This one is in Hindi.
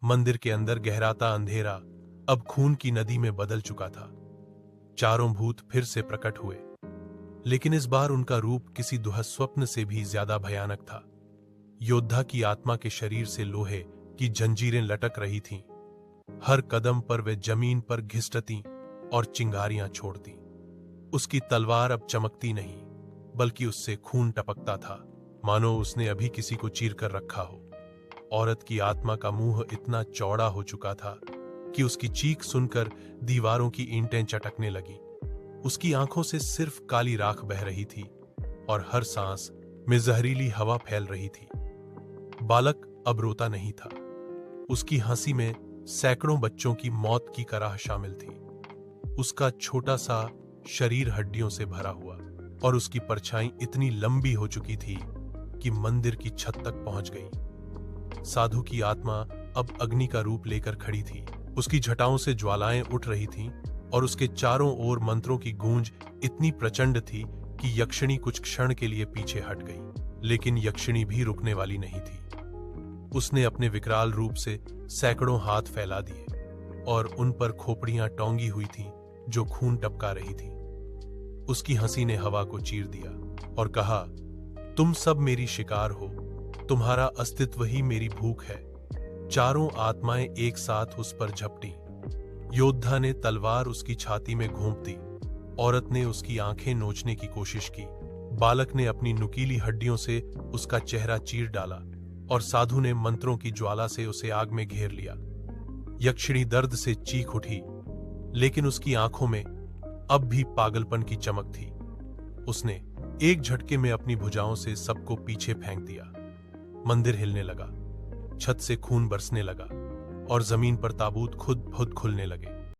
मंदिर के अंदर गहराता अंधेरा अब खून की नदी में बदल चुका था। चारों भूत फिर से प्रकट हुए, लेकिन इस बार उनका रूप किसी दुःस्वप्न से भी ज्यादा भयानक था। योद्धा की आत्मा के शरीर से लोहे की जंजीरें लटक रही थीं। हर कदम पर वे जमीन पर घिसटती और चिंगारियां छोड़ती। उसकी तलवार अब चमकती नहीं, बल्कि उससे खून टपकता था, मानो उसने अभी किसी को चीर कर रखा हो। औरत की आत्मा का मुंह इतना चौड़ा हो चुका था कि उसकी चीख सुनकर दीवारों की ईंटें चटकने लगी। उसकी आंखों से सिर्फ काली राख बह रही थी और हर सांस में जहरीली हवा फैल रही थी। बालक अब रोता नहीं था। उसकी हंसी में सैकड़ों बच्चों की मौत की कराह शामिल थी। उसका छोटा सा शरीर हड्डियों से भरा हुआ और उसकी परछाई इतनी लंबी हो चुकी थी कि मंदिर की छत तक पहुंच गई। साधु की आत्मा अब अग्नि का रूप लेकर खड़ी थी। उसकी जटाओं से ज्वालाएं उठ रही थीं और उसके चारों ओर मंत्रों की गूंज इतनी प्रचंड थी कि यक्षिणी कुछ क्षण के लिए पीछे हट गई। लेकिन यक्षिणी भी रुकने वाली नहीं थी। उसने अपने विकराल रूप से सैकड़ों हाथ फैला दिए और उन पर खोपड़ियां टोंगी हुई थीं जो खून टपका रही थीं। उसकी हंसी ने हवा को चीर दिया और कहा, तुम सब मेरी शिकार हो, तुम्हारा अस्तित्व ही मेरी भूख है। चारों आत्माएं एक साथ उस पर झपटी। योद्धा ने तलवार उसकी छाती में घोंप दी। औरत ने उसकी आंखें नोचने की कोशिश की। बालक ने अपनी नुकीली हड्डियों से उसका चेहरा चीर डाला और साधु ने मंत्रों की ज्वाला से उसे आग में घेर लिया। यक्षिणी दर्द से चीख उठी, लेकिन उसकी आंखों में अब भी पागलपन की चमक थी। उसने एक झटके में अपनी भुजाओं से सबको पीछे फेंक दिया। मंदिर हिलने लगा, छत से खून बरसने लगा और जमीन पर ताबूत खुद खुलने लगे।